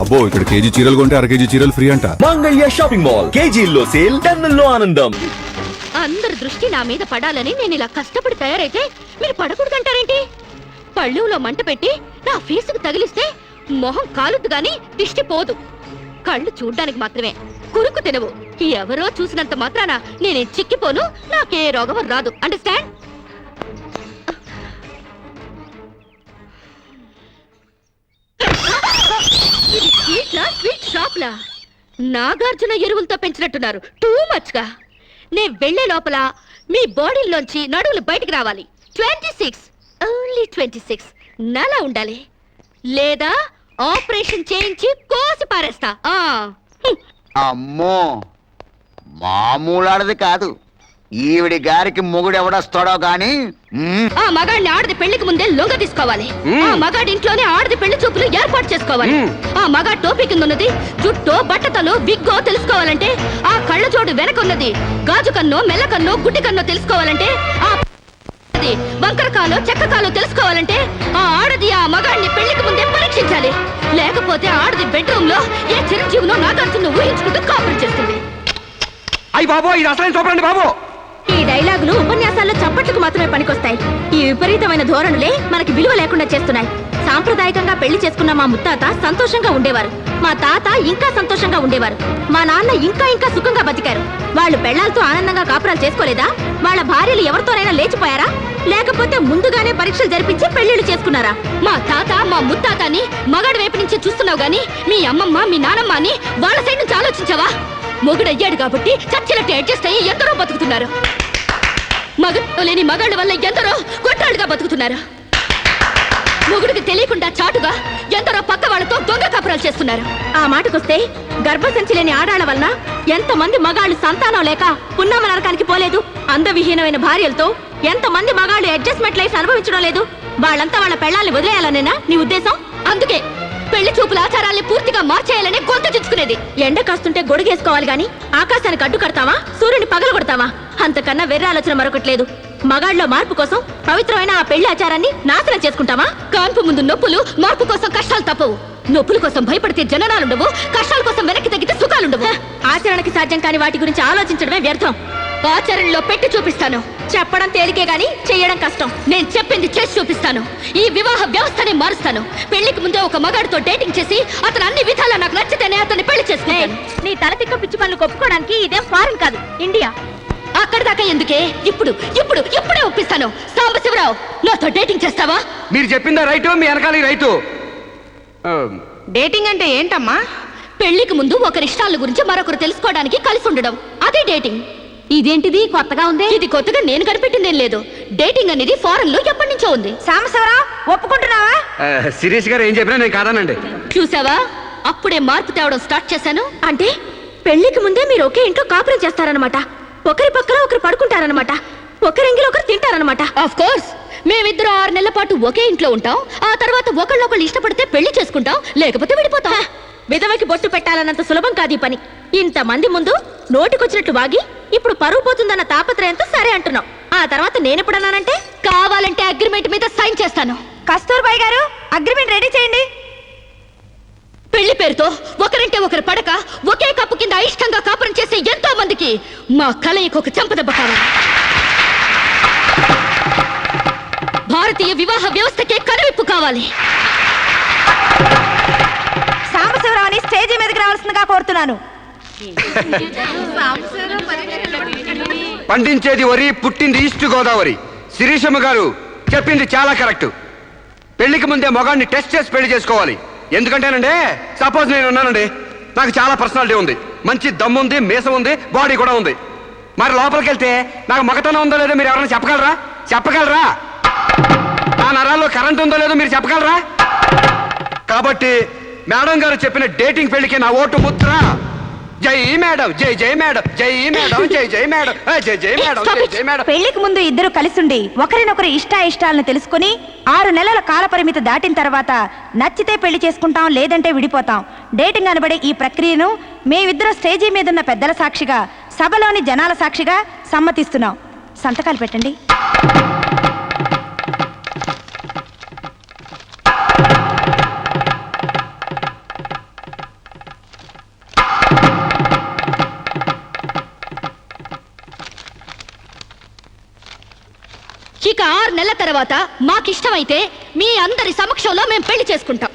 అబ్బో ఇక్కడ కేజీ చీరలు కొంటే అర కేజీ చీరలు ఫ్రీ అంట. మంగళ్య షాపింగ్ మాల్, కేజీల్లో సేల్, టన్నుల్లో ఆనందం. అందరి దృష్టి నా మీద పడాలని నేను ఇలా కష్టపడి తయారైతే మీరు పడకూడదంటారేంటి? పళ్ళులో మంట పెట్టి నా ఫేసుకు తగిలిస్తే మొహం కాలుద్దు గాని దిష్టి పోదు. కళ్ళు చూడ్డానికి మాత్రమే, కురుకు తినవు. ఎవరో చూసినంత మాత్రాన నేనే చిక్కిపోను, నాకే రోగం రాదు. అండర్స్టాండ్? ఇది స్వీట్లా, స్వీట్ షాప్లా? నాగార్జున ఎరువులతో పెంచినట్టున్నారు. టూ మచ్ గా. నే వెళ్లే లోపల మీ బాడీలోంచి నడువులు బయటికి రావాలి. 26, ఓన్లీ 26 నలా ఉండాలి, లేదా ఆపరేషన్ చేయించి కోసి పారేస్తా. అమ్మో, మామూలాడది కాదు. ఈవిడి గారికి మొగుడెవడొస్తాడో గాని ఆ మగాడిని ఆడది పెళ్లికి ముందే లొంగ తీసుకోవాలి. ఆ మగాడి ఇంట్లోనే ఆడది పెళ్లి చూపులు ఏర్పాటు చేసుకోవాలి. ఆ మగాడి టోపీ కింద ఉన్నది జుట్టో, బట్టతలో, విగ్గో తెలుసుకోవాలంటే, ఆ కళ్ళ జోడు వెనకున్నది గాజు కన్నో, మెల్ల కన్నో, గుడ్డి కన్నో తెలుసుకోవాలంటే, ఆ వంకరకాలో, చెక్కకాలో తెలుసుకోవాలంటే ఆ ఆడది ఆ మగాడిని పెళ్లికి ముందే పరీక్షించాలి. లేకపోతే ఆడది బెడ్రూమ్ లో ఏ చిరంజీవినో నాగార్జున ఊహించుకుంటూ కాపురం చేస్తుంది. అయ్యి బాబో, ఇది అసలు చూపండి బాబు. ఈ డైలాగులు ఉపన్యాసాల్లో చప్పట్లకు మాత్రమే పనికొస్తాయి. ఈ విపరీతమైన ధోరణులే మనకి విలువ లేకుండా చేస్తున్నాయి. సాంప్రదాయకంగా పెళ్లి చేసుకున్న మా ముత్తాత సంతోషంగా ఉండేవారు. మా తాత ఇంకా సంతోషంగా ఉండేవారు. మా నాన్న ఇంకా సుఖంగా బతికారు. వాళ్ళు పెళ్లాలతో ఆనందంగా కాపురాలు చేసుకోలేదా? వాళ్ళ భార్యలు ఎవరితోనైనా లేచిపోయారా? లేకపోతే ముందుగానే పరీక్షలు జరిపించి పెళ్లిళ్లు చేసుకున్నారా? మా తాత, మా ముత్తాతని మగాడి వైపు నుంచి చూస్తున్నావు గాని మీ అమ్మమ్మ, మీ నానమ్మ అని వాళ్ళ సైడ్ నుంచి ఆలోచించావా? మొగుడయ్యాడు కాబట్టి చచ్చినట్టు అడ్జస్ట్ అయ్యి ఎందరో బతుకుతున్నారు. మగ లేని మగాళ్ళ వల్ల ఎందరో కొట్టాళ్ళుగా బతుకుతున్నారు. మొగుడికి తెలియకుండా చాటుగా ఎందరో పక్క వాళ్ళతో దొంగ కాపురాలు చేస్తున్నారు. ఆ మాటకొస్తే గర్భసంచి లేని ఆడాళ్ల వలన ఎంతమంది మగాళ్ళు సంతానం లేక పున్నామ నరకానికి పోలేదు? అందవిహీనమైన భార్యలతో ఎంతమంది మగాళ్ళు అడ్జస్ట్మెంట్ లైఫ్ అనుభవించడం లేదు? వాళ్ళంతా వాళ్ళ పెళ్లాల్ని వదిలేయాలనేనా నీ ఉద్దేశం? అందుకే పెళ్లి చూపుల ఆచారాల్ని పూర్తిగా మార్చేయాలని గొంతు చుచ్చుకునేది. ఎండ కాస్తుంటే గొడుగేసుకోవాలి గాని ఆకాశానికి అడ్డు కడతావా, సూర్యుని పగలు కొడతావా? అంతకన్నా వెర్ర ఆలోచన మరొకట్లేదు. మగాళ్ళలో మార్పు కోసం పవిత్రమైన ఆ పెళ్లి ఆచారాన్ని నాశనం చేసుకుంటావా? కాన్పు ముందు నొప్పులు, మార్పు కోసం కష్టాలు తప్పవు. నొప్పుల కోసం భయపడితే జననాలుండవు, కష్టాల కోసం వెనక్కి తగ్గితే సుఖాలుండవు. ఆచరణకి సాధ్యం కాని వాటి గురించి ఆలోచించడమే వ్యర్థం. ఆచరణలో పెట్టి చూపిస్తాను. చెప్పడం తేలికే గాని చెయ్యడం కష్టం. నేను చెప్పింది చేసి చూపిస్తాను. ఈ వివాహ వ్యవస్థనే మారుస్తాను. పెళ్లికి ముందే ఒక మగాడితో డేటింగ్ చేసి అతను అన్ని విధాలా నాకు నచ్చితేనే అతన్ని పెళ్లి చేసుకుంటాను. నీ తలతిక్క పిచ్చి పనులు ఒప్పుకోవడానికి ఇదేం ఫారెన్ కాదు, ఇండియా. అక్కడి దాకా ఎందుకే? ఇప్పుడే ఒప్పిస్తాను. సాంబశివరావు, నాతో డేటింగ్ చేస్తావా? మీరు చెప్పిందా రైటు, మీ వెనకాల రైటు. డేటింగ్ అంటే ఏంటమ్మా? పెళ్లికి ముందు ఒకరి ఇష్టాల గురించి మరొకరు తెలుసుకోవడానికి కలిసి ఉండడం, అదే డేటింగ్. ఇదేంటిది కొత్తగా ఉంది? ఇది కొత్తగా నేను కనిపెట్టిందేం లేదు. డేటింగ్ అనేది ఫారెన్ లో ఎప్పటి నుంచో ఉంది. సాంబశివరావు, ఒప్పుకుంటున్నావా? శిరీష్ గారు ఏం చెప్పినా నేను కాదానండి. చూసావా, అప్పుడే మార్పు తేవడం స్టార్ట్ చేశాను. అంటే పెళ్లికి ముందే మీరు ఒకే ఇంట్లో కాపురం చేస్తారనమాట. ఒకరి పక్కన ఒకరు పడుకుంటారనమాట. ఒకరింగిలో ఒకరు తింటారనమాట. ఆఫ్ కోర్స్, మేమిద్దరు 6 నెలల పాటు ఒకే ఇంట్లో ఉంటాం. ఆ తర్వాత ఒకళ్ళొకళ్ళు ఇష్టపడితే పెళ్లి చేసుకుంటాం, లేకపోతే విడిపోతాం. విధవకి బొట్టు పెట్టాలన్నంత సులభం కాదు ఈ పని. ఇంతమంది ముందు నోటికొచ్చినట్లు వాగి ఇప్పుడు పరువు పోతుందన్న తాపత్రయంతో సరే అంటున్నాం. ఆ తర్వాత నేనెప్పుడన్నానంటే, కావాలంటే అగ్రిమెంట్ మీద సైన్ చేస్తాను. కస్తూర్బాయ్ గారు, అగ్రిమెంట్ రెడీ చేయండి. పెళ్లి పేరుతో ఒకరంటే ఒకరు పడక ఒకే కప్పు కింద అయిష్టంగా కాపురం చేసే ఎంతో మందికి మా కలయికి ఒక చెంపదెబ్బ కావాలి. భారతీయ వివాహ వ్యవస్థకే కనువిప్పు కావాలి. సాంబశివరావుని స్టేజీ మీదకి రావాల్సిందిగా కోరుతున్నాను. పండించేది వరి, పుట్టింది ఈస్ట్ గోదావరి. శిరీషమ్మ గారు చెప్పింది చాలా కరెక్ట్. పెళ్లికి ముందే మొగాడిని టెస్ట్ చేసి పెళ్లి చేసుకోవాలి. ఎందుకంటేనండి, సపోజ్ నేను ఉన్నానండి, నాకు చాలా పర్సనాలిటీ ఉంది, మంచి దమ్ము ఉంది, మీసం ఉంది, బాడీ కూడా ఉంది. మరి లోపలికి వెళ్తే నాకు మగతనం ఉందో లేదో మీరు ఎవరైనా చెప్పగలరా? నా నరాల్లో కరెంట్ ఉందో లేదో మీరు చెప్పగలరా? కాబట్టి మేడం గారు చెప్పిన డేటింగ్ పెళ్లికి నా ఓటు ముద్ర. జై మేడం, జై మేడం, జై మేడం, జై మేడం, జై మేడం, జై మేడం. పెళ్లికి ముందు ఇద్దరు కలిసుండి ఒకరినొకరు ఇష్టాలను తెలుసుకుని 6 నెలల కాల పరిమితి దాటిన తర్వాత నచ్చితే పెళ్లి చేసుకుంటాం, లేదంటే విడిపోతాం. డేటింగ్ అనబడే ఈ ప్రక్రియను మేమిద్దరం స్టేజీ మీదున్న పెద్దల సాక్షిగా, సభలోని జనాల సాక్షిగా సమ్మతిస్తున్నాం. సంతకాలు పెట్టండి. ఇక 6 నెలల తర్వాత మాకిష్టమైతే మీ అందరి సమక్షంలో మేము పెళ్లి చేసుకుంటాం.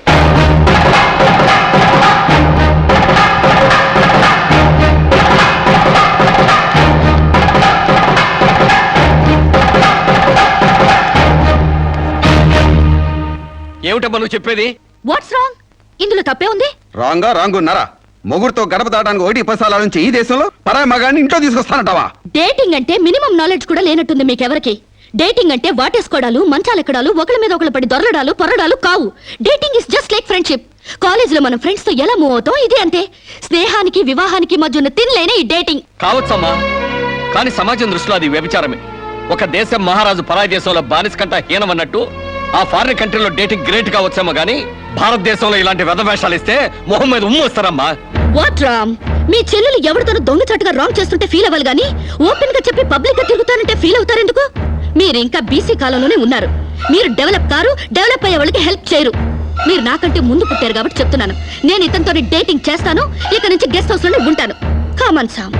ఏమిటమ్మా నువ్వు చెప్పేది? What's wrong? ఇందులో తప్పే ఉంది? రాంగ్ ఉన్నారా? మొగుడుతో గడప దాటానికి 1 నుంచి ఈ దేశంలో పరాయి మగాన్ని ఇంట్లో తీసుకొస్తానంటావా? డేటింగ్ అంటే మినిమం నాలెడ్జ్ కూడా లేనట్టుంది మీకెవరికి. డేటింగ్ అంటే వాటేసుకోవడాలు, మంచాలెక్కడాలు, ఒకళ్ళ మీద ఒకళ్ళు పడి దొరలడాలు, పొరడాలు కావు. Dating is just like friendship. కాలేజీలో మనం ఫ్రెండ్స్ తో ఎలా మూవ్ అవుతాం ఇది అంతే. స్నేహానికి వివాహానికి మధ్య ఉన్న తినలేని ఈ డేటింగ్. కావచ్చమ్మా, కానీ సమాజం దృష్టిలో అది వ్యభిచారమే. ఒక దేశం మహారాజు పరాయి దేశంలో బానిస కంట హీనమన్నట్టు ఆ ఫారిన్ కంట్రీలో డేటింగ్ గ్రేట్ కావచ్చేమో గానీ భారతదేశంలో ఇలాంటి వెధవేషాలు ఇస్తే మొహం మీద ఉమ్ము వస్తారమ్మా. వాట్ రామ్? మీ చెల్లెలు ఎవరితోనూ దొంగచాటుగా రాంగ్ చేస్తుంటే ఫీల్ అవ్వాలి గానీ ఓపెన్ గా చెప్పి పబ్లిక్ గా తిరుగుతానంటే ఫీల్ అవుతారెందుకు? మీరు ఇంకా బీసీ కాలంలోనే ఉన్నారు. మీరు డెవలప్ కారు, డెవలప్ అయ్యే వాళ్ళకి హెల్ప్ చేయరు. మీరు నాకంటే ముందు పుట్టారు కాబట్టి చెప్తున్నాను. నేను ఇతనితో డేటింగ్ చేస్తాను. ఇక నుంచి గెస్ట్ హౌస్ లోనే ఉంటాను. Come on Sam.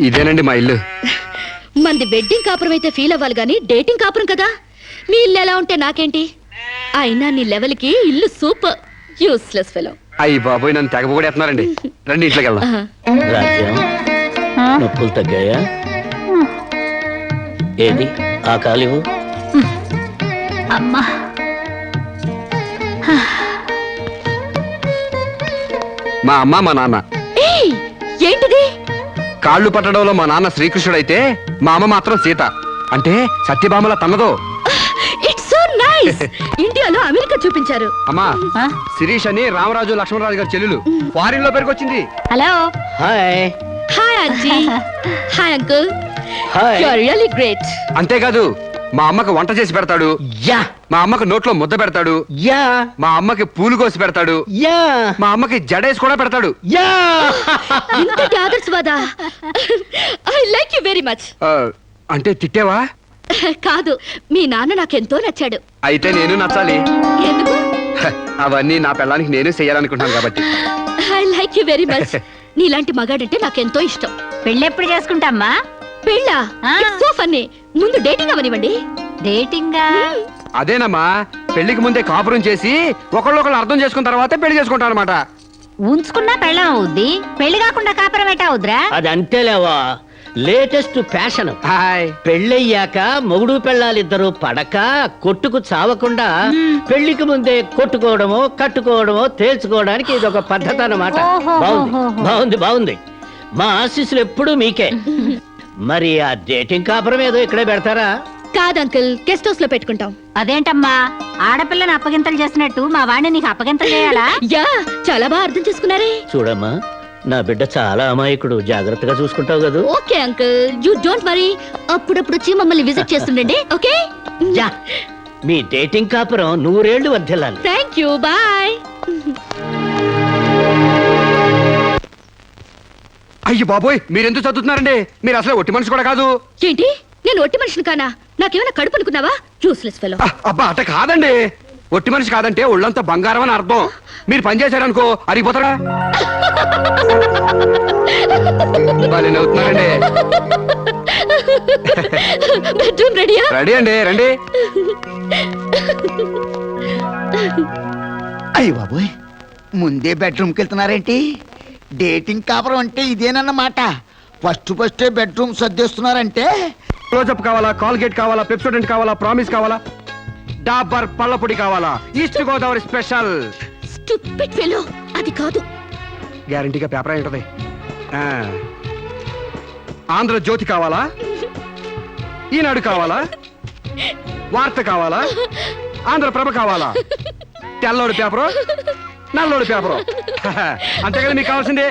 ఇదేనండి మా ఇల్లు. మంది వెడ్డింగ్ కాపురం అయితే ఫీల్ అవ్వాలి గానీ డేటింగ్ కాపురం కదా. మీ ఇల్లు ఎలా ఉంటే నాకేంటి? అయినా నీ లెవెల్ కి ఇల్లు సూపర్. Useless fellow. అయ్యి బాబోయ్, నన్ను తెగబోడేస్తున్నారండి. రండి ఇంట్లోకి వెళ్దాం. రాజ్యం నొప్పులు తగ్గాయా? ఏది ఆ కాలివు? అమ్మా మా అమ్మ మా నాన్న. ఏయ్, ఏంటిది? కాళ్ళు పట్టడంలో మా నాన్న శ్రీకృష్ణుడైతే మా అమ్మ మాత్రం సీత. అంటే సత్యభామల తన్నదో. It's so nice. ఇండియాలో అమెరికా చూపించారు. అమ్మా, శిరీష్ అని రామరాజు లక్ష్మణరాజు గారి చెల్లెలు ఫారిన్ లో పెరిగొచ్చింది. Hello. Hi. Hi aunty. Hi uncle. Hi. You are really great. అంతేకాదు మా అమ్మకు వంట చేసి పెడతాడు. యా మా అమ్మకు నోట్లో ముద్ద పెడతాడు. యా మా అమ్మకి పూలు కోసి పెడతాడు. యా మా అమ్మకి జడేసి కూడా పెడతాడు. యా ఇంతటి ఆదర్శవాదా? I like you very much. అంటే తిట్టేవా? కాదు, మీ నాన్న నాకెంతో నచ్చాడు. అయితే నేను నచ్చాలి. ఎందుకు? అవన్నీ నా పిల్లానికి నేను చెయ్యాలనుకుంటున్నాను కాబట్టి. I like you very much. నీలాంటి మగాడంటే నాకెంతో ఇష్టం. పెళ్ళెప్పుడు చేసుకుంటామ్మా? పెళ్ళా? So funny. ముందు డేటింగ్ అవనివ్వండి. డేటింగా? అదేనమ్మా, పెళ్లికి ముందే కాపురం చేసి ఒకళ్ళొకళ్ళు అర్థం చేసుకున్న తర్వాత పెళ్లి చేసుకుంటాను అనమాట. ఉంచుకున్నా పెళ్ళం అవుద్ది, పెళ్లి కాకుండా కాపురం ఎట్టా అవుద్రా? అది అంతేలేవా, లేటెస్ట్ ఫ్యాషన్. హాయ్. పెళ్ళయ్యాక మొగుడు పెళ్ళాలిద్దరూ పడక కొట్టుకు చావకుండా పెళ్లికి ముందే కొట్టుకోవడమో కట్టుకోవడమో తేల్చుకోవడానికి ఇది ఒక పద్ధతి అన్నమాట. బాగుంది. మా ఆశీస్సులు ఎప్పుడూ మీకే. మరి ఆ డేటింగ్ కాపురం ఏదో ఇక్కడే పెడతారా? కాదు అంకుల్, గెస్ట్ హౌస్ లో పెట్టుకుంటాం. అదేంటమ్మా, ఆడపిల్లని అప్పగింతలు చేసినట్టు మా వాడిని నీకు అప్పగింతలు చేయాలా? యా, చాలా బాగా అర్థం చేసుకున్నారే. చూడమ్మా, నా బిడ్డ చాలా అమాయకుడు, జాగ్రత్తగా చూసుకుంటావు కదా? Okay uncle, you don't worry. అప్పుడప్పుడు వచ్చి మమ్మల్ని విజిట్ చేస్తుండండి. ఓకే. యా, మీ డేటింగ్ కాపురం 100 ఏళ్లు వర్ధిల్లాలి. Thank you, bye. అయ్యి బాబోయ్, మీరెందుకు చదువుతున్నారండి? మీరు అసలు ఒట్టి మనిషి కూడా కాదు. ఏంటి? నేను ఒట్టి మనిషిని కానా? నాకేమైనా కడుపు అనుకున్నావా? Useless fellow. అబ్బా, అట్ట కాదండి. ఒట్టి మనిషి కాదంటే ఒళ్ళంతా బంగారం అని అర్థం. మీరు పని చేశారనుకో అరిగిపోతారా? అవుతున్నారండి. బెడ్రూమ్ రెడీయా? రెడీ అండి, రండి. అయ్య బాబోయ్, ముందే బెడ్రూమ్కి వెళ్తున్నారేంటి? డేటింగ్ కాపురం అంటే ఇదేనన్నమాట. ఫస్ట్ బెడ్రూమ్ సర్దేస్తున్నారంటే. క్లోజప్ కావాలా, కాల్గేట్ కావాలా, పెప్సోడెంట్ కావాలా, ప్రామిస్ కావాలా, డాబర్ పళ్ళపొడి కావాలా? East Godavari special. Stupid fellow. అది కాదు. గ్యారంటీగా పేపర్ అయి ఉంటది. ఆంధ్రజ్యోతి కావాలా, ఈనాడు కావాలా, వార్త కావాలా, ఆంధ్రప్రభ కావాలా, తెల్లోడు పేపరు, నల్లోడు పేపరు. అంతే కదా మీకు కావాల్సిందే.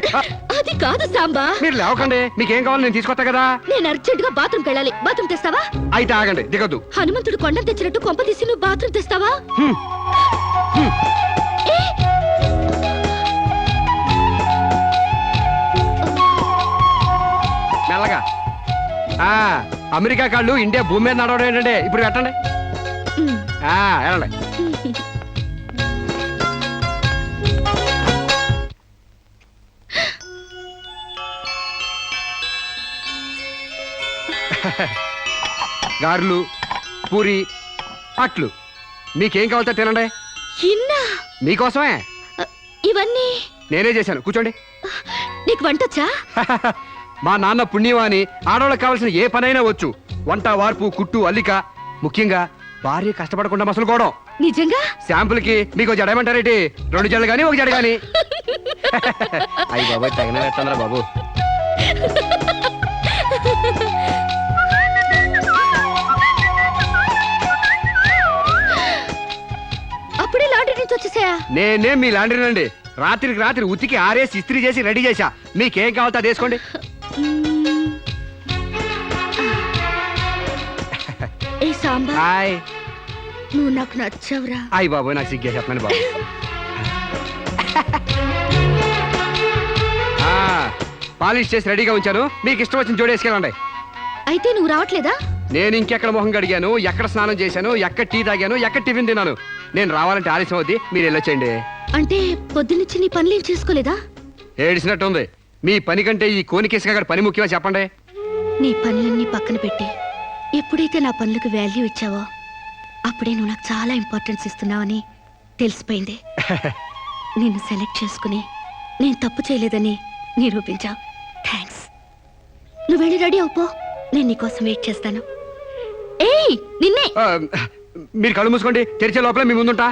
అది కాదు సాంబా. మీరు లేవకండి, మీకేం కావాలి నేను తీసుకొస్తా కదా. నేను అర్జెంట్ గా బాత్రూమ్ వెళ్ళాలి. బాత్రూమ్ తెస్తావా? అయితే ఆగండి, దిగద్దు. హనుమంతుడు కొండ తెచ్చినట్టు కొంప తీసి నువ్వు బాత్రూమ్ తెస్తావా? మెల్లగా. అమెరికా కాళ్ళు ఇండియా భూమి మీద నడవడం ఏంటంటే ఇప్పుడు పెట్టండి. వెళ్ళండి. గారెలు, పూరి, అట్లు మీకేం కావాలో తినండి. ఇన్నా మీకోసమే ఇవన్నీ నేనే చేశాను. కూర్చోండి. నీకు వంటొచ్చా? మా నాన్న పుణ్యవాని ఆడవాళ్ళకి కావాల్సిన ఏ పనైనా వచ్చు. వంట, వార్పు, కుట్టు, అల్లిక, ముఖ్యంగా భార్య కష్టపడకుండా మసలుకోవడం. నిజంగా? శాంపుల్ కి మీకు జడేమంటారేటి? 2 జడలు గాని 1 జడ గాని. అయ్యి బాబాయ్ తగిన పెట్టండిరా బాబు. అప్పుడే లాండ్రీ నుంచి వచ్చేసాయా? నేనే మీ లాండ్రీనండి. రాత్రికి రాత్రి ఉతికి ఆరేసి ఇస్త్రీ చేసి రెడీ చేశా. మీకేం కావాలో అది వేసుకోండి. ఏ సాంబా, హాయ్. నువ్వు నాకు నచ్చావురా. అయ్యి బాబోయ్ నాకు సిగ్గే చెప్పండి బాబు. పాలిష్ చేసి రెడీగా ఉంచాను. మీకు ఇష్టం వచ్చిన జోడి వేసుకెళ్ళండి. అయితే నువ్వు రావట్లేదా? నేను ఇంకెక్కడ మొహం కడిగాను, ఎక్కడ స్నానం చేశాను, ఎక్కడ టీ తాగాను, ఎక్కడ టిఫిన్ తిన్నాను. నేను రావాలంటే ఆలస్యం అవుద్ది. మీరు వెళ్ళొచ్చండి. అంటే పొద్దున్నుంచి నీ పనులేం చేసుకోలేదా? ఏడిసినట్టుంది. మీ పని కంటే ఈ కోనికేసుగా పని ముఖ్యమా చెప్పండి. నీ పనులన్నీ పక్కన పెట్టి ఎప్పుడైతే నా పనులకు వాల్యూ ఇచ్చావో అప్పుడే నువ్వు నాకు చాలా ఇంపార్టెన్స్ ఇస్తున్నావని తెలిసిపోయింది. నిన్ను సెలెక్ట్ చేసుకుని నేను తప్పు చేయలేదని నిరూపించావు. థ్యాంక్స్. నువ్వు వెళ్ళి రెడీ అవుపో, నేను నీకోసం వెయిట్ చేస్తాను. ఏయ్ నిన్నే. మీరు కళ్ళు మూసుకోండి. తెరిచే లోపల మీ ముందుంటా.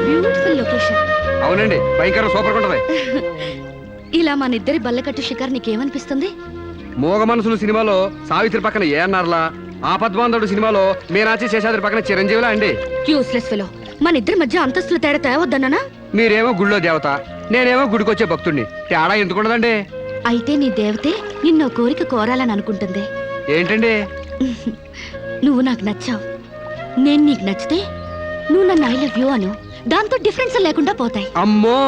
Beautiful location. అవునండి, భయంకర సూపర్ ఉంటది. ఇలా మన ఇద్దరి బల్లకట్టు షికార్ నీకేమనిపిస్తుంది? మోగ మనసులు సినిమాలో సావిత్రి పక్కన ఏఎన్ఆర్లా, ఆపద్బాంధవుడు సినిమాలో మీనాచి శేషాద్రి పక్కన చిరంజీవిలా అండి. Useless fellow. మన ఇద్దరి మధ్య అంతస్తులు తేడా తేవద్దన్నానా? మీరేమో గుళ్ళో దేవత, నేనేమో గుడికొచ్చే భక్తుడిని. తేడా ఎందుకుండదండి? అయితే నీ దేవతే నిన్నో కోరిక కోరాలని అనుకుంటుంది. ఏంటండి? నువ్వు నాకు నచ్చావు, నేను నీకు నచ్చితే నువ్వు నన్ను ఐ లవ్ యూ అను. దాంతో డిఫరెన్స్ లేకుండా పోతాయి. అమ్మో,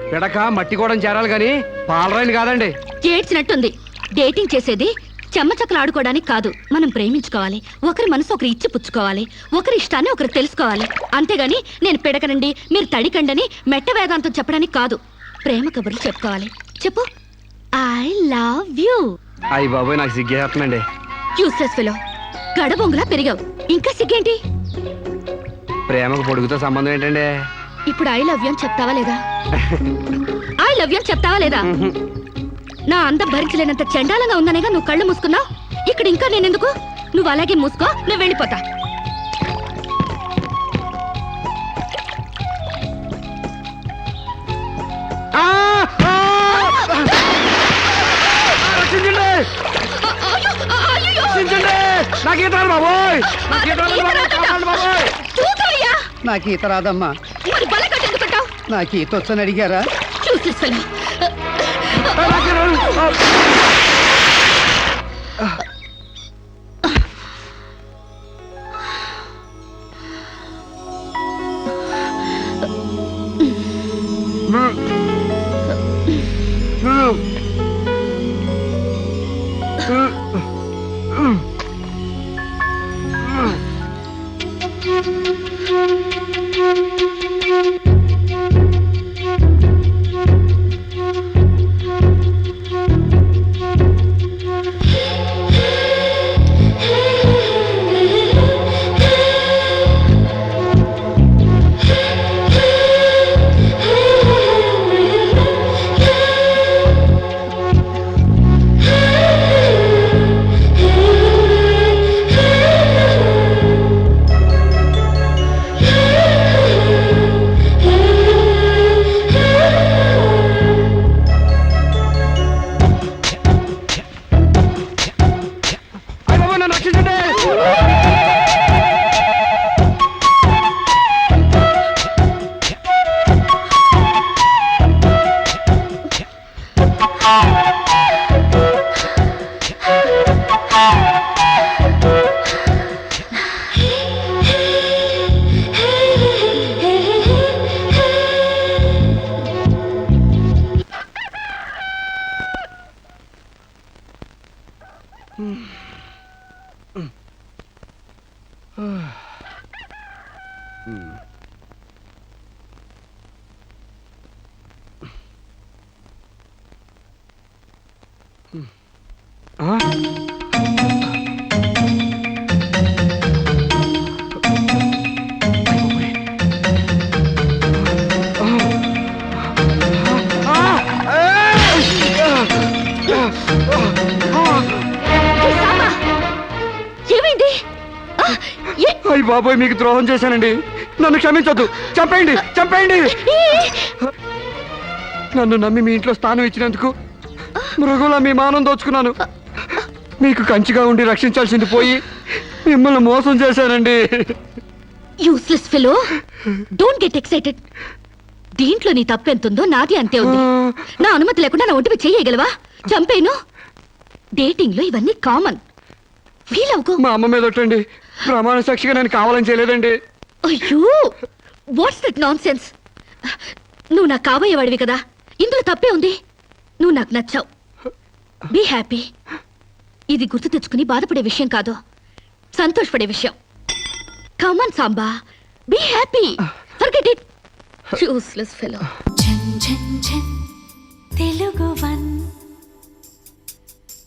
పిడక మట్టి కూడా చేరాలి గాని పాలరాయిని కాదండి. ఏడ్చినట్టుంది. డేటింగ్ చేసేది చెమ్మచక్కలు ఆడుకోవడానికి కాదు. మనం ప్రేమించుకోవాలి. ఒకరి మనసు ఒకరు ఇచ్చి పుచ్చుకోవాలి. ఒకరి ఇష్టాన్ని ఒకరు తెలుసుకోవాలి. అంతేగాని నేను పిడకనండి మీరు తడికండని మెట్ట వేదాంతం చెప్పడానికి కాదు. ప్రేమ కబుర్లు చెప్పుకోవాలి. చెప్పు, ఐ లవ్ యూ. అయ్యి బాబోయ్ నాకు సిగ్గేస్తుందండి. Useless fellow. గడబొంగులా పెరిగావు, ఇంకా సిగ్గేంటి? ప్రేమకు పొడుగుతో సంబంధం ఏంటండి? ఇప్పుడు ఐ లవ్ యూ అని చెప్తావా లేదా? ఐ లవ్ యూ అని చెప్తావా లేదా? నా అందం భరించలేనంత చండాలంగా ఉందనేగా నువ్వు కళ్ళు మూసుకున్నావు. ఇక్కడ ఇంకా నేనెందుకు? నువ్వు అలాగే మూసుకో, నేను వెళ్ళిపోతా. నాకు ఈత రాదమ్మా. మరి బలకట్టు ఎందుకుంటావ్? నాకు ఈత వచ్చని అడిగారా? చూసేస్తాను. ఏమైంది ఆ, ఏ- అయ్యి బాబోయ్, మీకు ద్రోహం చేశానండి. నన్ను క్షమించొద్దు. చంపేయండి, చంపేయండి. నన్ను నమ్మి మీ ఇంట్లో స్థానం ఇచ్చినందుకు మృగులా మీ మానం దోచుకున్నాను. మీకు కంచిగా ఉండి రక్షించాల్సింది పోయి మిమ్మల్ని మోసం చేశానండి. Useless fellow, don't get excited. దీంట్లో నీ తప్పెంతుందో నాది అంతే ఉంది. నా అనుమతి లేకుండా నా ఒంటిపై చేయగలవా? చంపేను. డేటింగ్ లో ఇవన్నీ కామన్. ఫీల్ అవుకో. మా అమ్మ మీద ఒట్టండి. ప్రమాణ సాక్షిగా నేను కావాలని చేయలేదండి. అయ్యో, వాట్స్ దట్ నాన్ సెన్స్? నువ్వు నాకు కాబోయేవాడివి కదా, ఇందులో తప్పే ఉంది. నువ్వు నాకు నచ్చావు. Be happy. ఇది గుర్తు తెచ్చుకుని బాధపడే విషయం కాదు, సంతోషపడే విషయం. Come on Samba, be happy. Forget it. Useless fellow. Telugu one